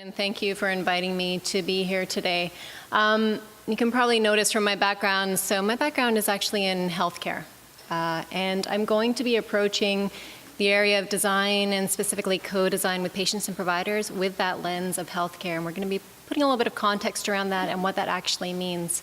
And thank you for inviting me to be here today. You can probably notice from my background, so my background is actually in healthcare. And I'm going to be approaching the area of design and specifically co-design with patients and providers with that lens of healthcare. And we're going to be putting a little bit of context around that and what that actually means.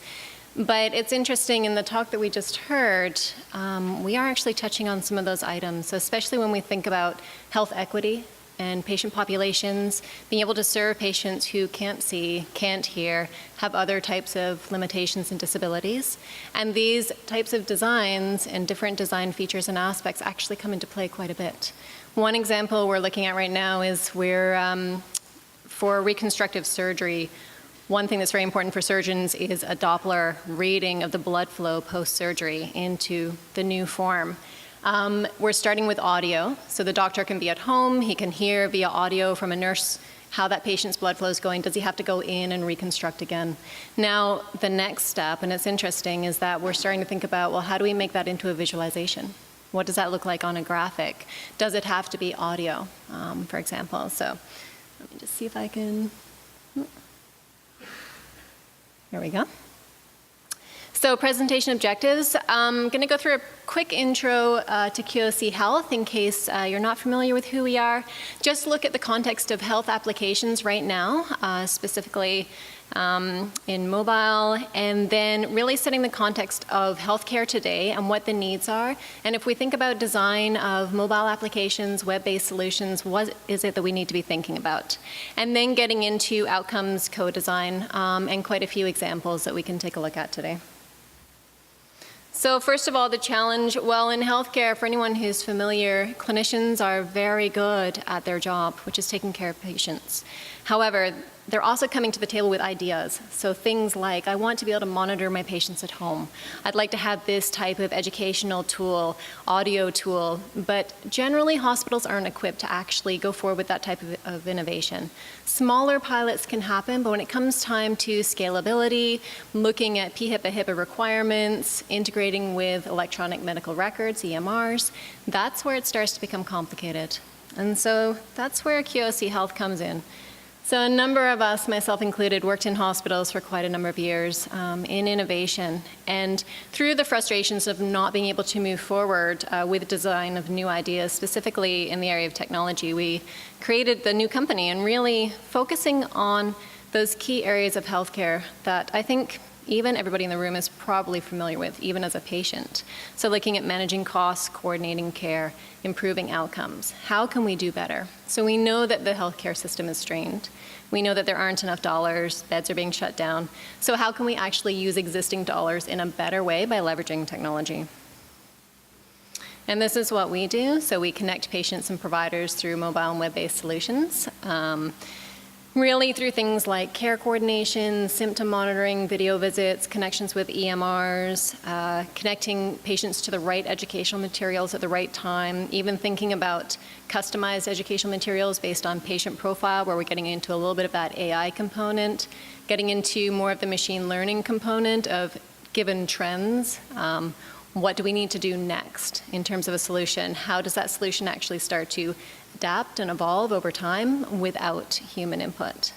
But it's interesting, in the talk that we just heard, we are actually touching on some of those items. So especially when we think about health equity and patient populations, being able to serve patients who can't see, can't hear, have other types of limitations and disabilities. And these types of designs and different design features and aspects actually come into play quite a bit. One example we're looking at right now is for reconstructive surgery, one thing that's very important for surgeons is a Doppler reading of the blood flow post-surgery into the new form. We're starting with audio, so the doctor can be at home, he can hear via audio from a nurse how that patient's blood flow is going. Does he have to go in and reconstruct again? Now, the next step, and it's interesting, is that we're starting to think about, well, how do we make that into a visualization? What does that look like on a graphic? Does it have to be audio, for example? So let me just see if I can, here we go. So presentation objectives. I'm going to go through a quick intro to QoC Health in case you're not familiar with who we are. Just look at the context of health applications right now, specifically in mobile, and then really setting the context of healthcare today and what the needs are. And if we think about design of mobile applications, web-based solutions, what is it that we need to be thinking about? And then getting into outcomes co-design and quite a few examples that we can take a look at today. So first of all, the challenge, well, in healthcare, for anyone who's familiar, clinicians are very good at their job, which is taking care of patients. However, they're also coming to the table with ideas. So things like, I want to be able to monitor my patients at home. I'd like to have this type of educational tool, audio tool, but generally hospitals aren't equipped to actually go forward with that type of innovation. Smaller pilots can happen, but when it comes time to scalability, looking at HIPAA requirements, integrating with electronic medical records, EMRs, that's where it starts to become complicated. And so that's where QoC Health comes in. So a number of us, myself included, worked in hospitals for quite a number of years in innovation. And through the frustrations of not being able to move forward with the design of new ideas, specifically in the area of technology, we created the new company and really focusing on those key areas of healthcare that I think even everybody in the room is probably familiar with, even as a patient. So looking at managing costs, coordinating care, improving outcomes. How can we do better? So we know that the healthcare system is strained. We know that there aren't enough dollars, beds are being shut down. So how can we actually use existing dollars in a better way by leveraging technology? And this is what we do. So we connect patients and providers through mobile and web-based solutions. Really through things like care coordination, symptom monitoring, video visits, connections with EMRs, connecting patients to the right educational materials at the right time, even thinking about customized educational materials based on patient profile, where we're getting into a little bit of that AI component, getting into more of the machine learning component of given trends, what do we need to do next in terms of a solution? How does that solution actually start to adapt and evolve over time without human input?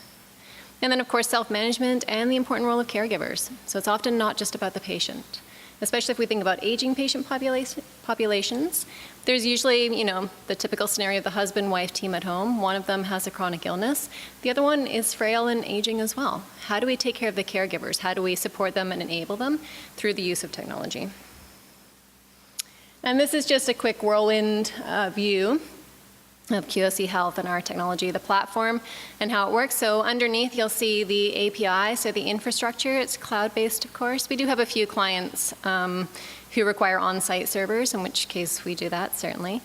And then, of course, self-management and the important role of caregivers. So it's often not just about the patient, especially if we think about aging patient populations. There's usually, the typical scenario of the husband-wife team at home. One of them has a chronic illness. The other one is frail and aging as well. How do we take care of the caregivers? How do we support them and enable them through the use of technology? And this is just a quick whirlwind view of QoC Health and our technology, the platform, and how it works. So underneath, you'll see the API, so the infrastructure. It's cloud-based, of course. We do have a few clients who require on-site servers, in which case we do that, certainly.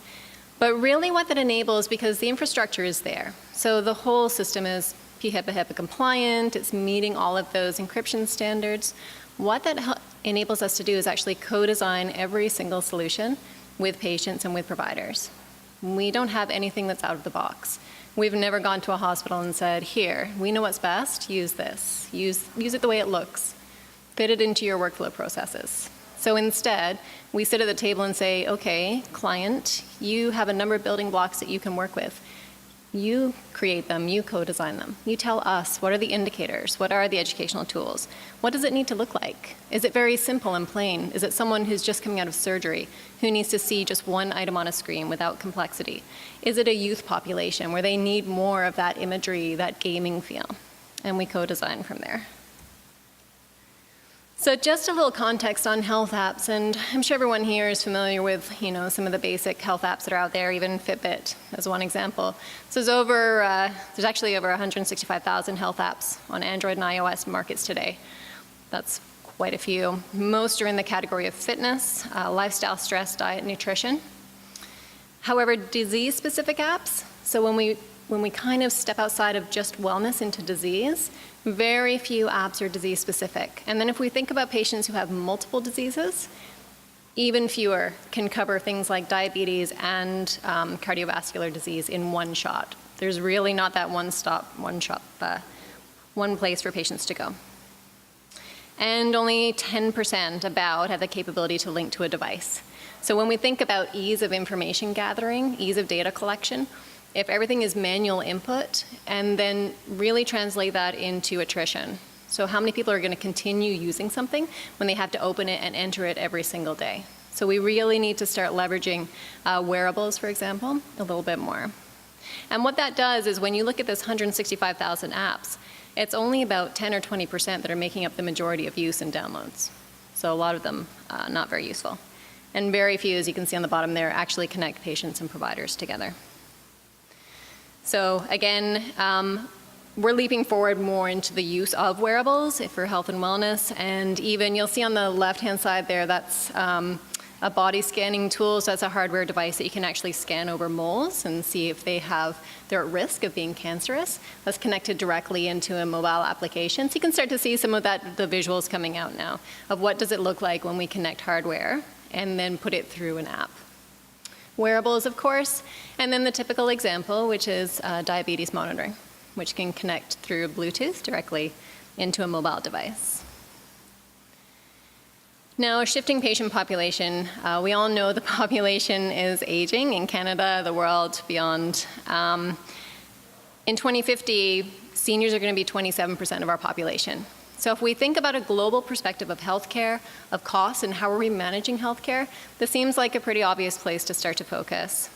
But really what that enables, because the infrastructure is there, so the whole system is HIPAA compliant, it's meeting all of those encryption standards. What that enables us to do is actually co-design every single solution with patients and with providers. We don't have anything that's out of the box. We've never gone to a hospital and said, here, we know what's best, use this. Use it the way it looks. Fit it into your workflow processes. So instead, we sit at the table and say, okay, client, you have a number of building blocks that you can work with. You create them, you co-design them. You tell us, what are the indicators? What are the educational tools? What does it need to look like? Is it very simple and plain? Is it someone who's just coming out of surgery who needs to see just one item on a screen without complexity? Is it a youth population where they need more of that imagery, that gaming feel? And we co-design from there. So just a little context on health apps, and I'm sure everyone here is familiar with, some of the basic health apps that are out there, even Fitbit as one example. So there's actually over 165,000 health apps on Android and iOS markets today. That's quite a few. Most are in the category of fitness, lifestyle, stress, diet, nutrition. However, disease-specific apps, so when we kind of step outside of just wellness into disease, very few apps are disease-specific. And then if we think about patients who have multiple diseases, even fewer can cover things like diabetes and cardiovascular disease in one shot. There's really not that one place for patients to go. And only 10% about have the capability to link to a device. So when we think about ease of information gathering, ease of data collection, if everything is manual input, and then really translate that into attrition. So how many people are going to continue using something when they have to open it and enter it every single day? So we really need to start leveraging wearables, for example, a little bit more. And what that does is when you look at this 165,000 apps, it's only about 10 or 20% that are making up the majority of use and downloads. So a lot of them not very useful. And very few, as you can see on the bottom there, actually connect patients and providers together. So again, we're leaping forward more into the use of wearables for health and wellness, and even you'll see on the left-hand side there, that's a body scanning tool. So that's a hardware device that you can actually scan over moles and see if they're at risk of being cancerous. That's connected directly into a mobile application. So you can start to see some of the visuals coming out now of what does it look like when we connect hardware and then put it through an app. Wearables, of course, and then the typical example, which is diabetes monitoring, which can connect through Bluetooth directly into a mobile device. Now, shifting patient population, we all know the population is aging in Canada, the world, beyond. In 2050, seniors are going to be 27% of our population. So if we think about a global perspective of healthcare, of costs, and how are we managing healthcare, this seems like a pretty obvious place to start to focus.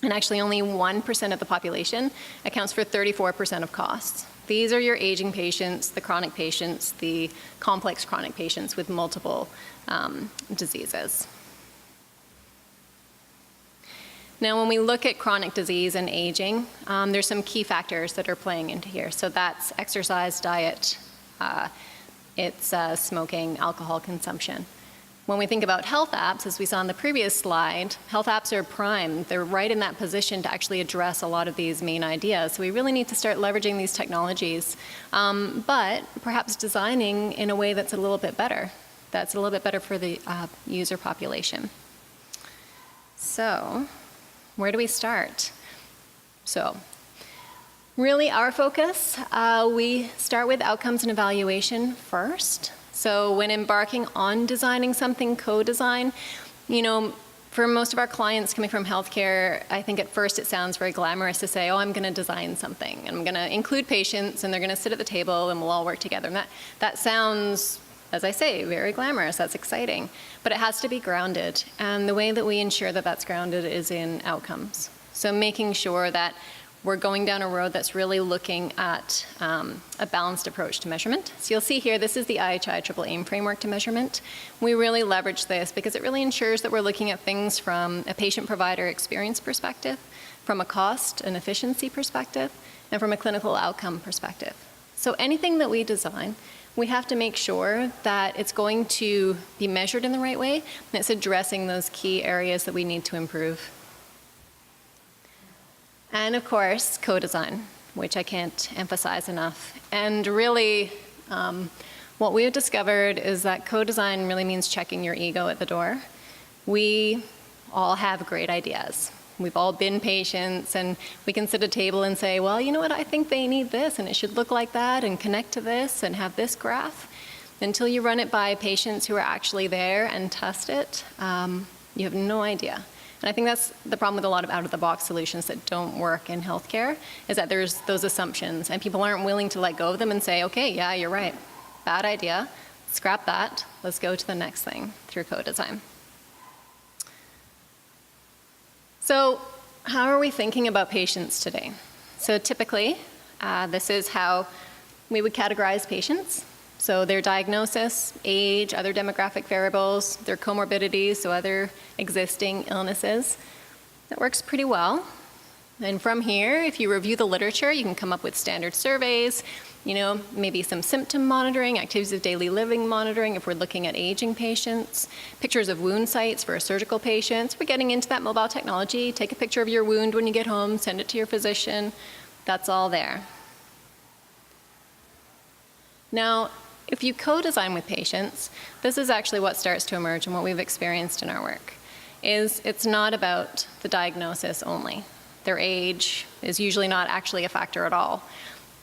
And actually only 1% of the population accounts for 34% of costs. These are your aging patients, the chronic patients, the complex chronic patients with multiple diseases. Now, when we look at chronic disease and aging, there's some key factors that are playing into here. So that's exercise, diet, it's smoking, alcohol consumption. When we think about health apps, as we saw on the previous slide, health apps are primed. They're right in that position to actually address a lot of these main ideas. So we really need to start leveraging these technologies, but perhaps designing in a way that's a little bit better. That's a little bit better for the user population. So where do we start? So really our focus, we start with outcomes and evaluation first. So when embarking on designing something, co-design, for most of our clients coming from healthcare, I think at first it sounds very glamorous to say, oh, I'm going to design something, and I'm going to include patients, and they're going to sit at the table, and we'll all work together. And that sounds, as I say, very glamorous. That's exciting. But it has to be grounded. And the way that we ensure that that's grounded is in outcomes. So making sure that we're going down a road that's really looking at a balanced approach to measurement. So you'll see here, this is the IHI Triple Aim framework to measurement. We really leverage this because it really ensures that we're looking at things from a patient-provider experience perspective, from a cost and efficiency perspective, and from a clinical outcome perspective. So anything that we design, we have to make sure that it's going to be measured in the right way, and it's addressing those key areas that we need to improve. And of course, co-design, which I can't emphasize enough. And really, what we have discovered is that co-design really means checking your ego at the door. We all have great ideas. We've all been patients, and we can sit at a table and say, well, you know what, I think they need this, and it should look like that, and connect to this, and have this graph. Until you run it by patients who are actually there and test it, you have no idea. And I think that's the problem with a lot of out-of-the-box solutions that don't work in healthcare, is that there's those assumptions, and people aren't willing to let go of them and say, okay, yeah, you're right, bad idea, scrap that, let's go to the next thing through co-design. So how are we thinking about patients today? So typically, this is how we would categorize patients. So their diagnosis, age, other demographic variables, their comorbidities, so other existing illnesses. That works pretty well. And from here, if you review the literature, you can come up with standard surveys, maybe some symptom monitoring, activities of daily living monitoring if we're looking at aging patients, pictures of wound sites for surgical patients. We're getting into that mobile technology. Take a picture of your wound when you get home, send it to your physician. That's all there. Now, if you co-design with patients, this is actually what starts to emerge and what we've experienced in our work, is it's not about the diagnosis only. Their age is usually not actually a factor at all.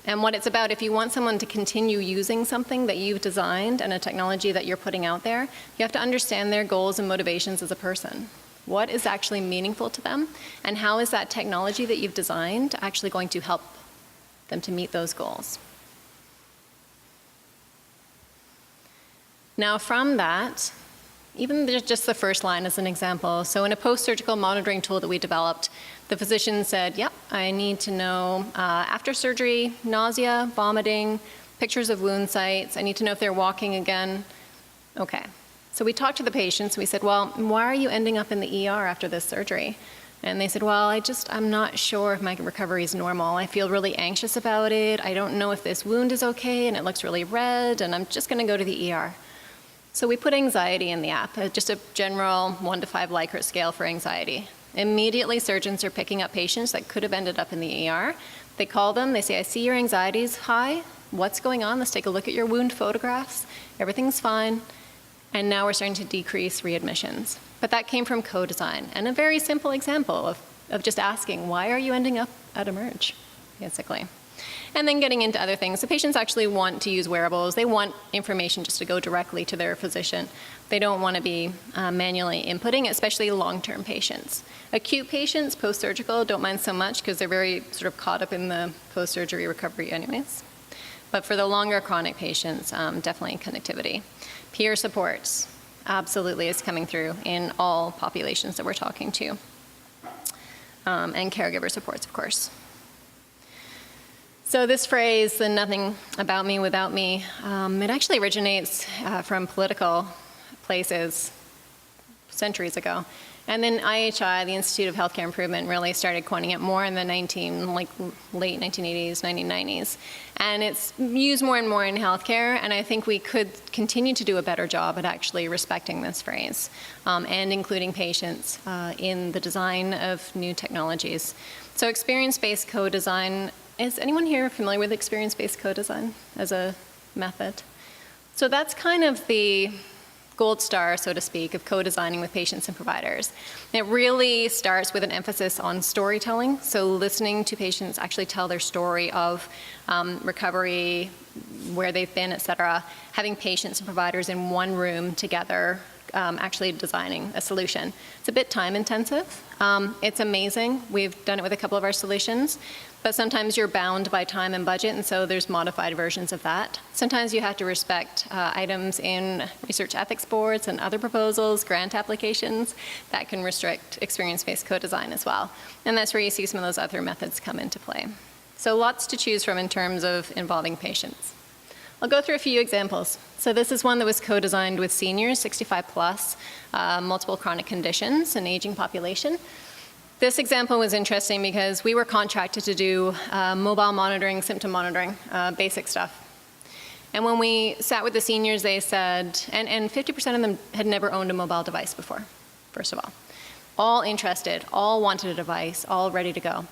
And what it's about, if you want someone to continue using something that you've designed and a technology that you're putting out there, you have to understand their goals and motivations as a person. What is actually meaningful to them, and how is that technology that you've designed actually going to help them to meet those goals? Now from that, even just the first line as an example, so in a post-surgical monitoring tool that we developed, the physician said, yep, I need to know after surgery, nausea, vomiting, pictures of wound sites, I need to know if they're walking again. Okay, so we talked to the patients, we said, well, why are you ending up in the ER after this surgery? And they said, well, I'm not sure if my recovery is normal. I feel really anxious about it. I don't know if this wound is okay, and it looks really red, and I'm just gonna go to the ER. So we put anxiety in the app, just a general 1 to 5 Likert scale for anxiety. Immediately, surgeons are picking up patients that could have ended up in the ER. They call them, they say, I see your anxiety's high. What's going on? Let's take a look at your wound photographs. Everything's fine. And now we're starting to decrease readmissions. But that came from co-design, and a very simple example of just asking, why are you ending up at Emerge, basically? And then getting into other things. The patients actually want to use wearables. They want information just to go directly to their physician. They don't want to be manually inputting, especially long-term patients. Acute patients, post-surgical, don't mind so much because they're very sort of caught up in the post-surgery recovery anyways. But for the longer chronic patients, definitely connectivity. Peer supports absolutely is coming through in all populations that we're talking to. And caregiver supports, of course. So this phrase, the nothing about me without me, it actually originates from political places centuries ago. And then IHI, the Institute of Healthcare Improvement, really started coining it more in the late 1980s, 1990s. And it's used more and more in healthcare, and I think we could continue to do a better job at actually respecting this phrase and including patients in the design of new technologies. So experience-based co-design, is anyone here familiar with experience-based co-design as a method? So that's kind of the gold star, so to speak, of co-designing with patients and providers. It really starts with an emphasis on storytelling, so listening to patients actually tell their story of recovery, where they've been, et cetera, having patients and providers in one room together, actually designing a solution. It's a bit time intensive. It's amazing. We've done it with a couple of our solutions, but sometimes you're bound by time and budget, and so there's modified versions of that. Sometimes you have to respect items in research ethics boards and other proposals, grant applications, that can restrict experience-based co-design as well. And that's where you see some of those other methods come into play. So lots to choose from in terms of involving patients. I'll go through a few examples. So this is one that was co-designed with seniors, 65 plus, multiple chronic conditions, an aging population. This example was interesting because we were contracted to do mobile monitoring, symptom monitoring, basic stuff. And when we sat with the seniors, they said, and 50% of them had never owned a mobile device before, first of all. All interested, all wanted a device, all ready to go.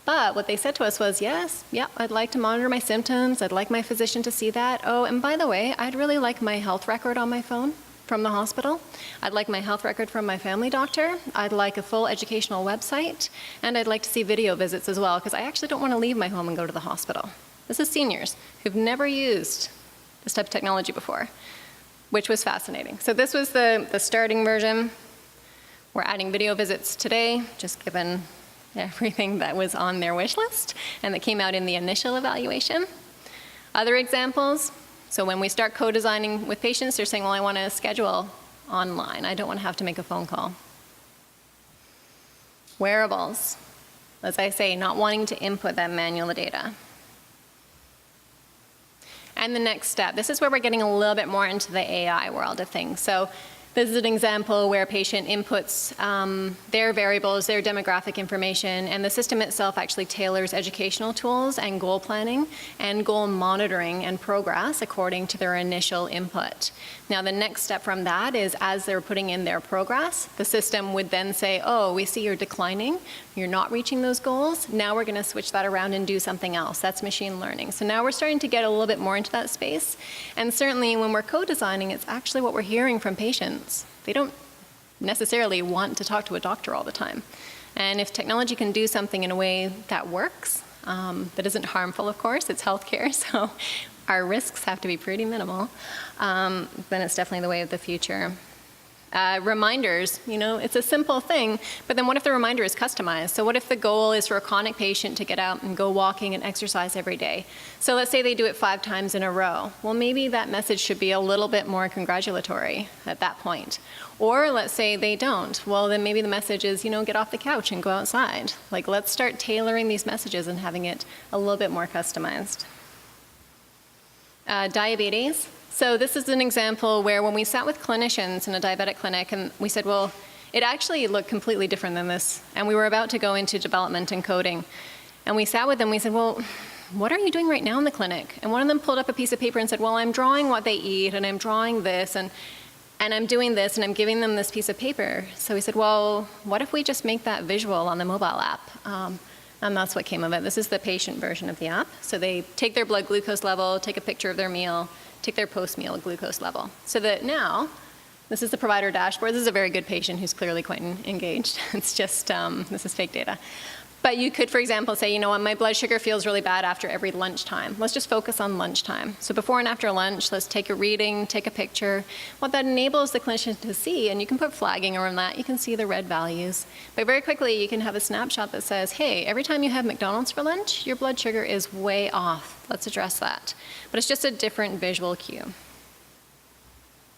But what they said to us was, yes, yeah, I'd like to monitor my symptoms. I'd like my physician to see that. Oh, and by the way, I'd really like my health record on my phone from the hospital. I'd like my health record from my family doctor. I'd like a full educational website. And I'd like to see video visits as well, because I actually don't want to leave my home and go to the hospital. This is seniors who've never used this type of technology before, which was fascinating. So this was the starting version. We're adding video visits today, just given everything that was on their wish list and that came out in the initial evaluation. Other examples, so when we start co-designing with patients, they're saying, well, I want to schedule online. I don't want to have to make a phone call. Wearables, as I say, not wanting to input that manual data. And the next step, this is where we're getting a little bit more into the AI world of things. So this is an example where a patient inputs their variables, their demographic information, and the system itself actually tailors educational tools and goal planning and goal monitoring and progress according to their initial input. Now, the next step from that is as they're putting in their progress, the system would then say, oh, we see you're declining, you're not reaching those goals, now we're gonna switch that around and do something else. That's machine learning. So now we're starting to get a little bit more into that space. And certainly when we're co-designing, it's actually what we're hearing from patients. They don't necessarily want to talk to a doctor all the time. And if technology can do something in a way that works, that isn't harmful, of course, it's healthcare, so our risks have to be pretty minimal, then it's definitely the way of the future. Reminders, you know, it's a simple thing, but then what if the reminder is customized? So what if the goal is for a chronic patient to get out and go walking and exercise every day? So let's say they do it 5 times in a row. Well, maybe that message should be a little bit more congratulatory at that point. Or let's say they don't. Well, then maybe the message is, you know, get off the couch and go outside. Like, let's start tailoring these messages and having it a little bit more customized. Diabetes. So this is an example where when we sat with clinicians in a diabetic clinic and we said, well, it actually looked completely different than this. And we were about to go into development and coding. And we sat with them, we said, well, what are you doing right now in the clinic? And one of them pulled up a piece of paper and said, well, I'm drawing what they eat and I'm drawing this and I'm doing this and I'm giving them this piece of paper. So we said, well, what if we just make that visual on the mobile app? And that's what came of it. This is the patient version of the app. So they take their blood glucose level, take a picture of their meal, take their post-meal glucose level. So that now, this is the provider dashboard. This is a very good patient who's clearly quite engaged. It's just, this is fake data. But you could, for example, say, you know what, my blood sugar feels really bad after every lunchtime. Let's just focus on lunchtime. So before and after lunch, let's take a reading, take a picture. What that enables the clinician to see, and you can put flagging around that, you can see the red values. But very quickly, you can have a snapshot that says, hey, every time you have McDonald's for lunch, your blood sugar is way off. Let's address that. But it's just a different visual cue.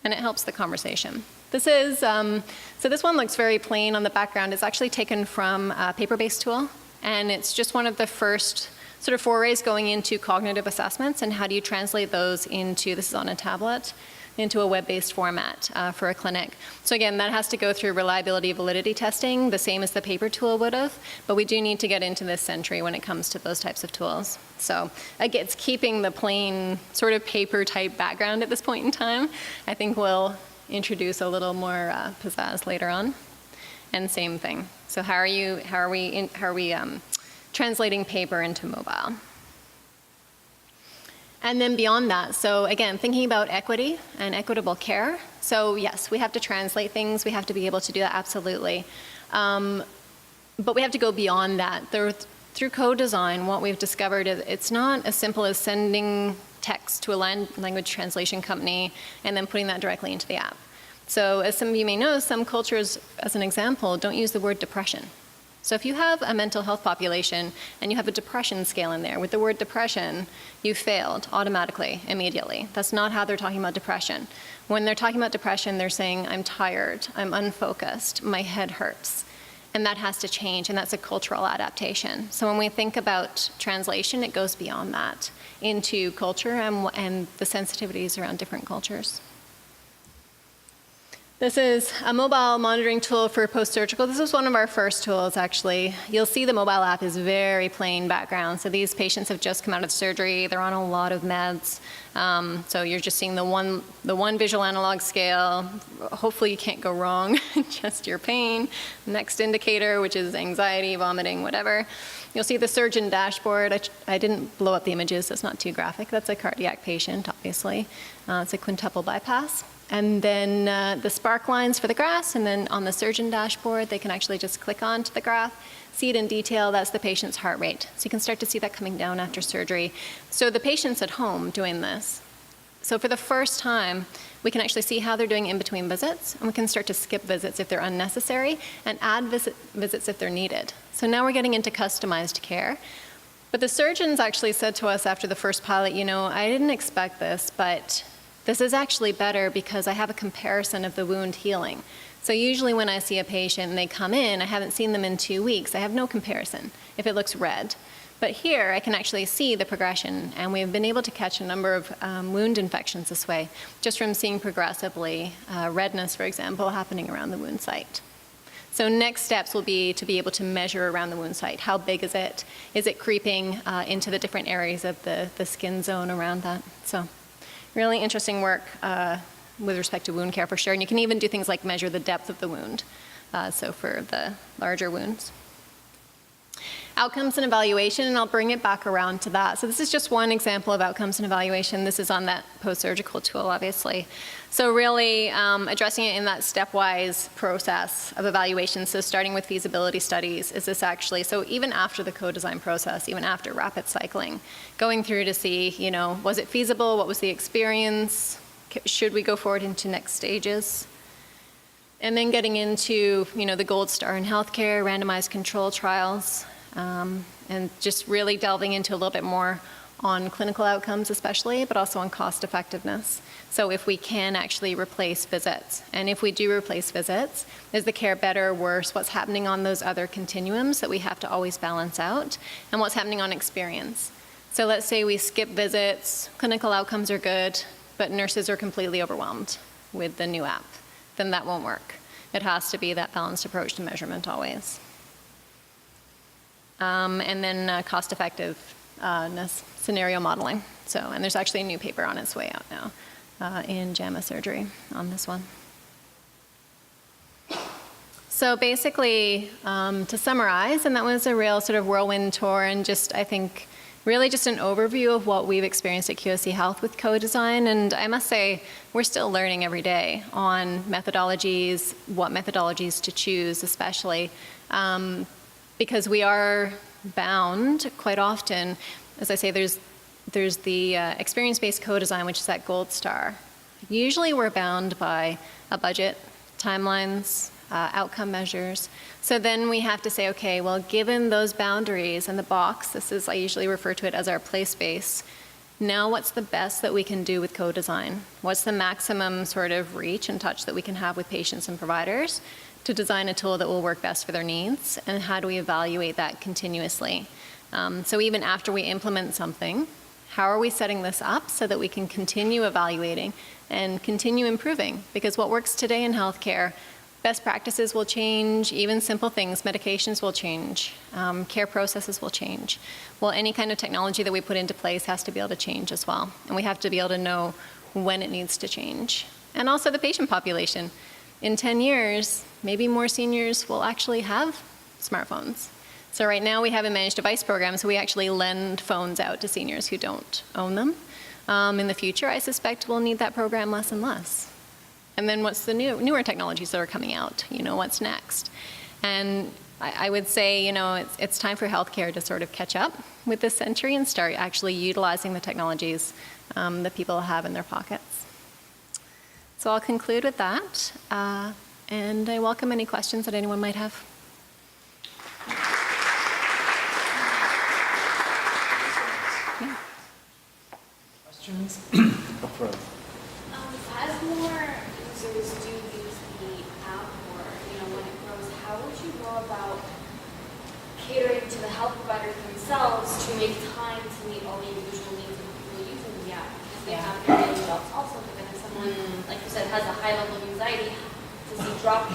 And it helps the conversation. This is, so this one looks very plain on the background. It's actually taken from a paper-based tool, and it's just one of the first sort of forays going into cognitive assessments and how do you translate those into, this is on a tablet, into a web-based format for a clinic. So again, that has to go through reliability validity testing, the same as the paper tool would have, but we do need to get into this century when it comes to those types of tools. So again, it's keeping the plain sort of paper-type background at this point in time. I think we'll introduce a little more pizzazz later on. And same thing. So how are we translating paper into mobile? And then beyond that, so again, thinking about equity and equitable care. So yes, we have to translate things. We have to be able to do that, absolutely. But we have to go beyond that. Through co-design, what we've discovered is it's not as simple as sending text to a language translation company and then putting that directly into the app. So as some of you may know, some cultures, as an example, don't use the word depression. So if you have a mental health population and you have a depression scale in there, with the word depression, you failed automatically, immediately. That's not how they're talking about depression. When they're talking about depression, they're saying, I'm tired, I'm unfocused, my head hurts. And that has to change, and that's a cultural adaptation. So when we think about translation, it goes beyond that into culture and the sensitivities around different cultures. This is a mobile monitoring tool for post-surgical. This was one of our first tools, actually. You'll see the mobile app is very plain background. So these patients have just come out of surgery. They're on a lot of meds. So you're just seeing the one visual analog scale. Hopefully you can't go wrong. Just your pain. Next indicator, which is anxiety, vomiting, whatever. You'll see the surgeon dashboard. I didn't blow up the images, so it's not too graphic. That's a cardiac patient, obviously. It's a quintuple bypass. And then the spark lines for the graphs, and then on the surgeon dashboard, they can actually just click onto the graph, see it in detail. That's the patient's heart rate. So you can start to see that coming down after surgery. So the patient's at home doing this. So for the first time, we can actually see how they're doing in between visits, and we can start to skip visits if they're unnecessary and add visits if they're needed. So now we're getting into customized care. But the surgeons actually said to us after the first pilot, I didn't expect this, but this is actually better because I have a comparison of the wound healing. So usually when I see a patient and they come in, I haven't seen them in 2 weeks, I have no comparison if it looks red. But here I can actually see the progression, and we've been able to catch a number of wound infections this way, just from seeing progressively redness, for example, happening around the wound site. So next steps will be to be able to measure around the wound site. How big is it? Is it creeping into the different areas of the skin zone around that? So really interesting work with respect to wound care for sure. And you can even do things like measure the depth of the wound, so for the larger wounds. Outcomes and evaluation, and I'll bring it back around to that. So this is just one example of outcomes and evaluation. This is on that post-surgical tool, obviously. So really addressing it in that stepwise process of evaluation. So starting with feasibility studies, is this actually, so even after the co-design process, even after rapid cycling, going through to see, was it feasible? What was the experience? Should we go forward into next stages? And then getting into, the gold star in healthcare, randomized control trials, and just really delving into a little bit more on clinical outcomes especially, but also on cost effectiveness. So if we can actually replace visits, and if we do replace visits, is the care better or worse? What's happening on those other continuums that we have to always balance out, and what's happening on experience? So let's say we skip visits, clinical outcomes are good, but nurses are completely overwhelmed with the new app. Then that won't work. It has to be that balanced approach to measurement always. And then cost-effectiveness scenario modeling. So, and there's actually a new paper on its way out now in JAMA Surgery on this one. So basically, to summarize, and that was a real sort of whirlwind tour, and just, I think, really just an overview of what we've experienced at QoC Health with co-design. And I must say, we're still learning every day on methodologies, what methodologies to choose especially, because we are bound quite often. As I say, there's the experience-based co-design, which is that gold star. Usually we're bound by a budget, timelines, outcome measures. So then we have to say, okay, well, given those boundaries and the box, I usually refer to it as our play space, now what's the best that we can do with co-design? What's the maximum sort of reach and touch that we can have with patients and providers to design a tool that will work best for their needs? And how do we evaluate that continuously? So even after we implement something, how are we setting this up so that we can continue evaluating and continue improving? Because what works today in healthcare, best practices will change, even simple things, medications will change, care processes will change. Well, any kind of technology that we put into place has to be able to change as well. And we have to be able to know when it needs to change. And also the patient population. In 10 years, maybe more seniors will actually have smartphones. So right now we have a managed device program, so we actually lend phones out to seniors who don't own them. In the future, I suspect we'll need that program less and less. And then what's the newer technologies that are coming out? What's next? And I would say, it's time for healthcare to sort of catch up with this century and start actually utilizing the technologies that people have in their pockets. So I'll conclude with that, and I welcome any questions that anyone might have. Yeah. Questions? Go for it. As more users do use the app, or when it grows, how would you go about catering to the health providers themselves to make time to meet all the individual needs of people using the app? Because they have their daily jobs also, but then if someone, like you said, has a high level of anxiety, does he drop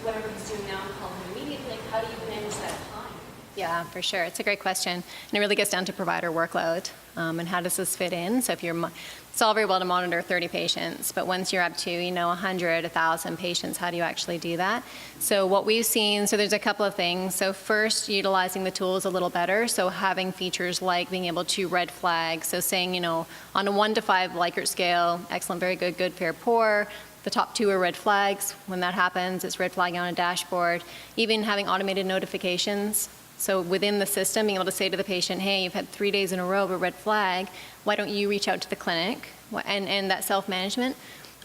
whatever he's doing now and call him immediately? Like, how do you manage that time? Yeah, for sure. It's a great question. And it really gets down to provider workload and how does this fit in. So if it's all very well to monitor 30 patients, but once you're up to, 100, 1,000 patients, how do you actually do that? So what we've seen, so there's a couple of things. So first, utilizing the tools a little better. So having features like being able to red flag. So saying, on a 1 to 5 Likert scale, excellent, very good, good, fair, poor. The top 2 are red flags. When that happens, it's red flagging on a dashboard. Even having automated notifications. So within the system, being able to say to the patient, hey, you've had 3 days in a row of a red flag, why don't you reach out to the clinic? And that self-management.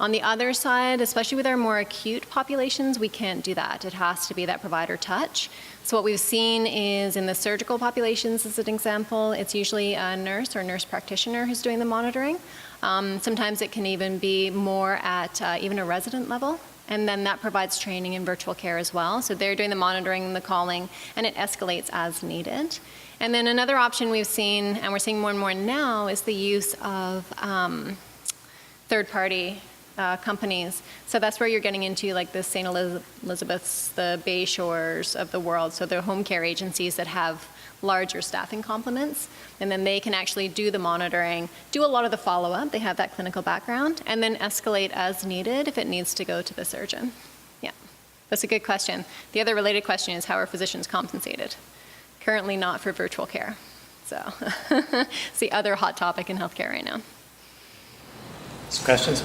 On the other side, especially with our more acute populations, we can't do that. It has to be that provider touch. So what we've seen is in the surgical populations, as an example, it's usually a nurse or nurse practitioner who's doing the monitoring. Sometimes it can even be more at even a resident level. And then that provides training in virtual care as well. So they're doing the monitoring and the calling, and it escalates as needed. And then another option we've seen, and we're seeing more and more now, is the use of third-party companies. So that's where you're getting into like the St. Elizabeths, the Bay Shores of the world. So they're home care agencies that have larger staffing complements, and then they can actually do the monitoring, do a lot of the follow-up, they have that clinical background, and then escalate as needed if it needs to go to the surgeon. Yeah, that's a good question. The other related question is, how are physicians compensated? Currently not for virtual care. So it's the other hot topic in healthcare right now. Some questions?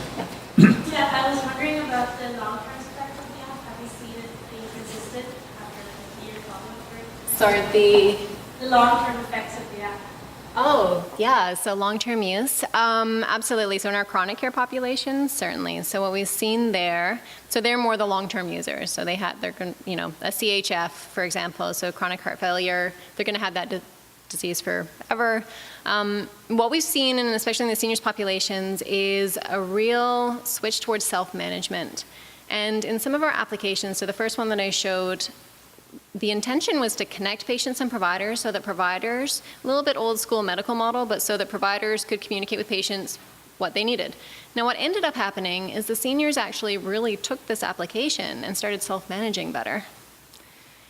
Yeah, I was wondering about the long-term effects of the app. Have you seen it being consistent after 50 years follow-up? Sorry, The long-term effects of the app. Oh, yeah, so long-term use, absolutely. So in our chronic care populations, certainly. So what we've seen there, so they're more the long-term users. So they're, a CHF, for example, so chronic heart failure, they're going to have that disease forever. What we've seen, and especially in the seniors populations, is a real switch towards self-management. And in some of our applications, so the first one that I showed, the intention was to connect patients and providers so that providers, a little bit old school medical model, but so that providers could communicate with patients what they needed. Now what ended up happening is the seniors actually really took this application and started self-managing better.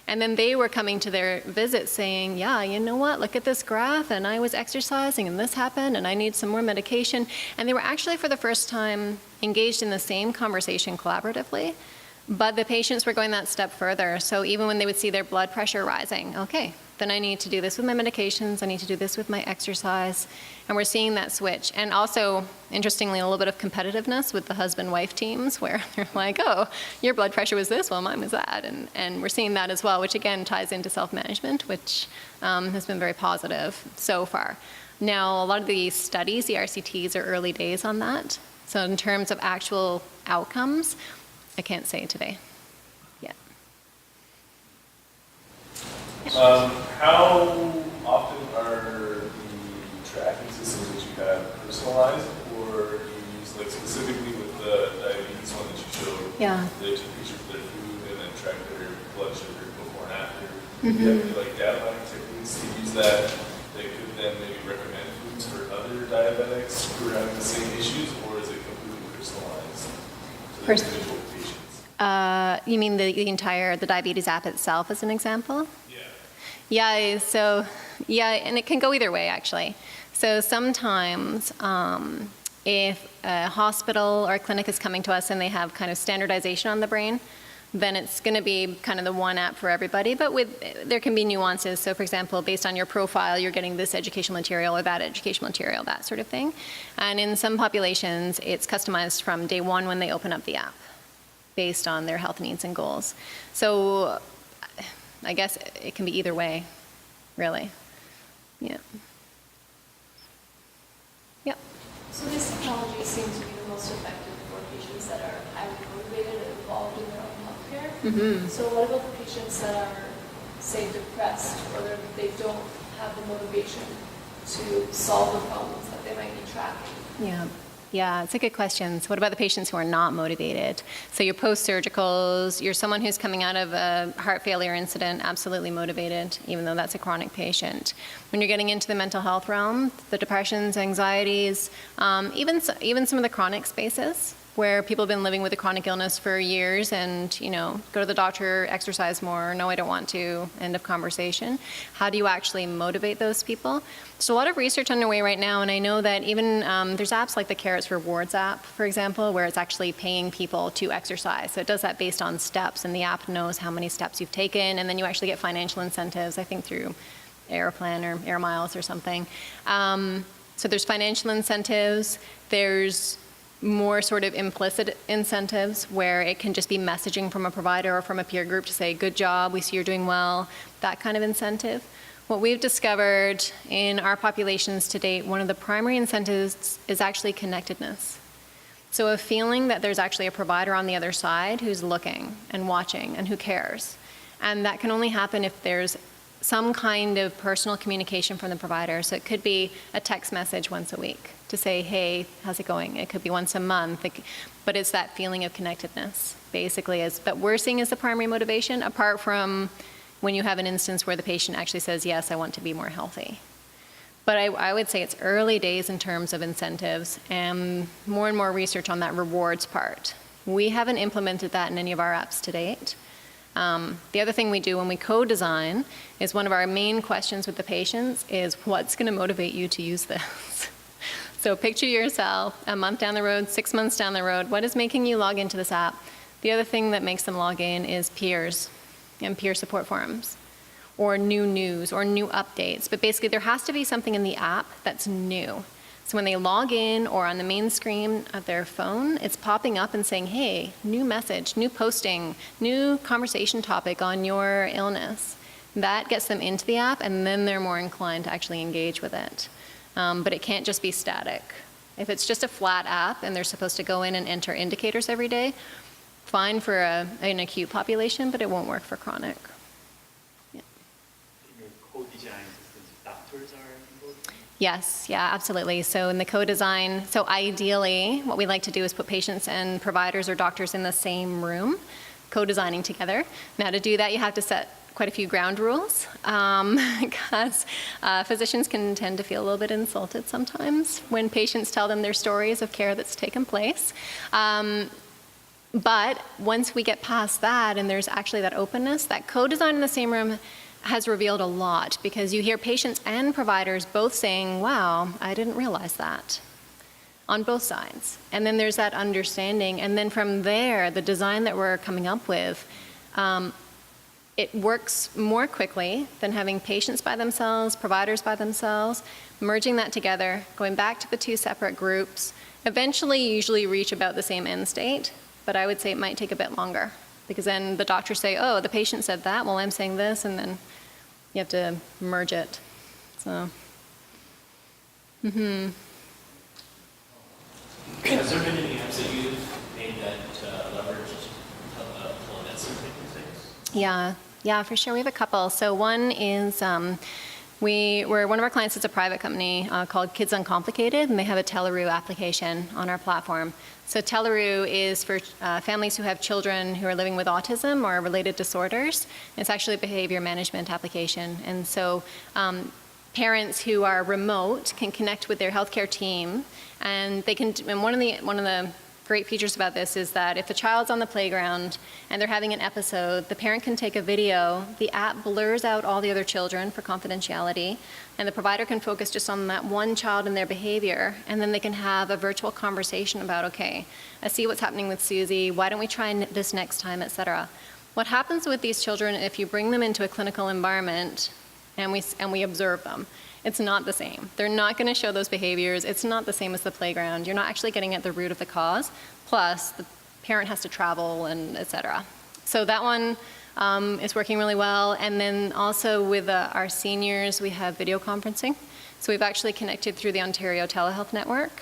And then they were coming to their visits saying, yeah, you know what, look at this graph, and I was exercising, and this happened, and I need some more medication. And they were actually, for the first time, engaged in the same conversation collaboratively, but the patients were going that step further. So even when they would see their blood pressure rising, okay, then I need to do this with my medications, I need to do this with my exercise, and we're seeing that switch. And also, interestingly, a little bit of competitiveness with the husband-wife teams where they're like, oh, your blood pressure was this, well, mine was that, and we're seeing that as well, which again ties into self-management, which has been very positive so far. Now, a lot of the studies, the RCTs, are early days on that. So in terms of actual outcomes, I can't say today. Yeah. How often are the tracking systems that you have personalized, or do you use, like specifically with the diabetes one that you showed, Yeah. they took pictures of their food and then track their blood sugar before and after? Do you have any like DAV techniques to use that could then maybe recommend foods for other diabetics who are having the same issues, or is it completely personalized to the individual patients? You mean the diabetes app itself as an example? Yeah, so, yeah, and it can go either way, actually. So sometimes if a hospital or a clinic is coming to us and they have kind of standardization on the brain, then it's going to be kind of the one app for everybody, but there can be nuances. So for example, based on your profile, you're getting this educational material or that educational material, that sort of thing. And in some populations, it's customized from day one when they open up the app, based on their health needs and goals. So I guess it can be either way, really. Yeah. Yep. So this technology seems to be the most effective for patients that are highly motivated and involved in their own healthcare. Mm-hmm. So what about the patients that are, say, depressed, or they don't have the motivation to solve the problems that they might be tracking? Yeah. Yeah, it's a good question. So what about the patients who are not motivated? So you're post-surgicals, you're someone who's coming out of a heart failure incident, absolutely motivated, even though that's a chronic patient. When you're getting into the mental health realm, the depressions, anxieties, even some of the chronic spaces, where people have been living with a chronic illness for years and, go to the doctor, exercise more, no, I don't want to, end of conversation. How do you actually motivate those people? So a lot of research underway right now, and I know that even there's apps like the Carrots Rewards app, for example, where it's actually paying people to exercise. So it does that based on steps, and the app knows how many steps you've taken, and then you actually get financial incentives, I think through Airplan or Air Miles or something. So there's financial incentives, there's more sort of implicit incentives where it can just be messaging from a provider or from a peer group to say, good job, we see you're doing well, that kind of incentive. What we've discovered in our populations to date, one of the primary incentives is actually connectedness. So a feeling that there's actually a provider on the other side who's looking and watching and who cares. And that can only happen if there's some kind of personal communication from the provider. So it could be a text message once a week to say, hey, how's it going? It could be once a month, but it's that feeling of connectedness, basically, that we're seeing as the primary motivation, apart from when you have an instance where the patient actually says, yes, I want to be more healthy. But I would say it's early days in terms of incentives and more research on that rewards part. We haven't implemented that in any of our apps to date. The other thing we do when we co-design is one of our main questions with the patients is, what's going to motivate you to use this? So picture yourself a month down the road, 6 months down the road, what is making you log into this app? The other thing that makes them log in is peers and peer support forums, or new news, or new updates. But basically, there has to be something in the app that's new. So when they log in or on the main screen of their phone, it's popping up and saying, hey, new message, new posting, new conversation topic on your illness. That gets them into the app, and then they're more inclined to actually engage with it. But it can't just be static. If it's just a flat app and they're supposed to go in and enter indicators every day, fine for an acute population, but it won't work for chronic. In your co-design systems, doctors are involved? Yes, yeah, absolutely. So in the co-design, so ideally, what we like to do is put patients and providers or doctors in the same room, co-designing together. Now to do that, you have to set quite a few ground rules, because physicians can tend to feel a little bit insulted sometimes when patients tell them their stories of care that's taken place. But once we get past that and there's actually that openness, that co-design in the same room has revealed a lot, because you hear patients and providers both saying, wow, I didn't realize that, on both sides. And then there's that understanding. And then from there, the design that we're coming up with, it works more quickly than having patients by themselves, providers by themselves, merging that together, going back to the two separate groups, eventually usually reach about the same end state, but I would say it might take a bit longer, because then the doctors say, oh, the patient said that, well, I'm saying this, and then you have to merge it. So, Has there been any apps that you've made that leverage telemedicine things? Yeah, for sure. We have a couple. So one is one of our clients is a private company called Kids Uncomplicated, and they have a Teleroo application on our platform. So Teleroo is for families who have children who are living with autism or related disorders. It's actually a behavior management application. And so parents who are remote can connect with their healthcare team, and they can, and one of the great features about this is that if the child's on the playground and they're having an episode, the parent can take a video, the app blurs out all the other children for confidentiality, and the provider can focus just on that one child and their behavior, and then they can have a virtual conversation about, okay, I see what's happening with Susie, why don't we try this next time, etc. What happens with these children if you bring them into a clinical environment and we observe them? It's not the same. They're not going to show those behaviors. It's not the same as the playground. You're not actually getting at the root of the cause. Plus, the parent has to travel and et cetera. So that one is working really well. And then also with our seniors, we have video conferencing. So we've actually connected through the Ontario Telehealth Network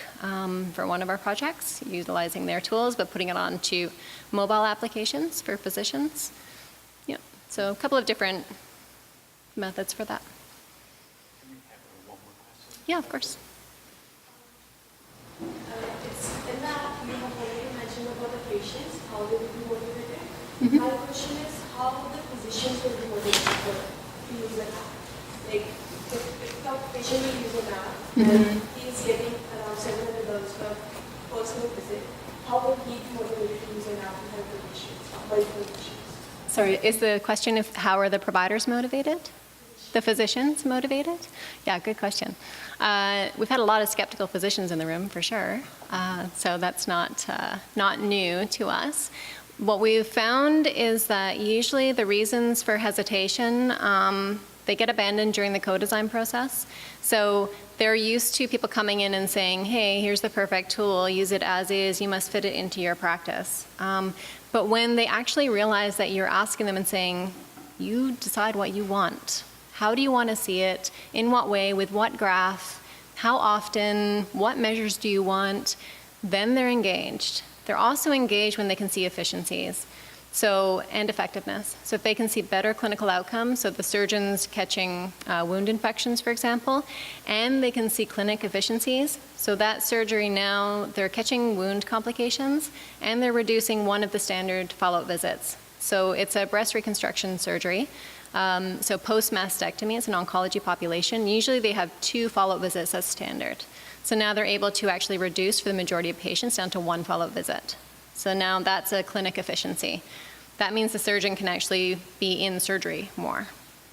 for one of our projects, utilizing their tools, but putting it onto mobile applications for physicians. Yeah. So a couple of different methods for that. Yeah, of course. It's in that you have already mentioned about the patients, how they will be motivated. My question is, how the physicians will be motivated to use an app? Like, if the patient will use an app and he is getting around $700 per personal visit, how will he be motivated to use an app to help the patients, multiple patients? Sorry, is the question if how are the providers motivated? The physicians motivated? Yeah, good question. We've had a lot of skeptical physicians in the room, for sure. So that's not new to us. What we've found is that usually the reasons for hesitation, they get abandoned during the co-design process. So they're used to people coming in and saying, hey, here's the perfect tool, use it as is, you must fit it into your practice. But when they actually realize that you're asking them and saying, you decide what you want. How do you want to see it? In what way? With what graph? How often? What measures do you want? then they're engaged. They're also engaged when they can see efficiencies. And effectiveness. So if they can see better clinical outcomes, so the surgeon's catching wound infections, for example, and they can see clinic efficiencies, so that surgery now, they're catching wound complications, and they're reducing one of the standard follow-up visits. So it's a breast reconstruction surgery. So post-mastectomy, it's an oncology population. Usually they have 2 follow-up visits as standard. So now they're able to actually reduce for the majority of patients down to 1 follow-up visit. So now that's a clinic efficiency. That means the surgeon can actually be in surgery more,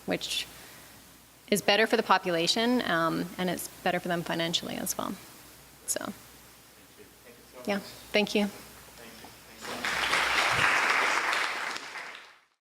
which is better for the population, and it's better for them financially as well. So, Thank you. Thank you so yeah, much. thank you.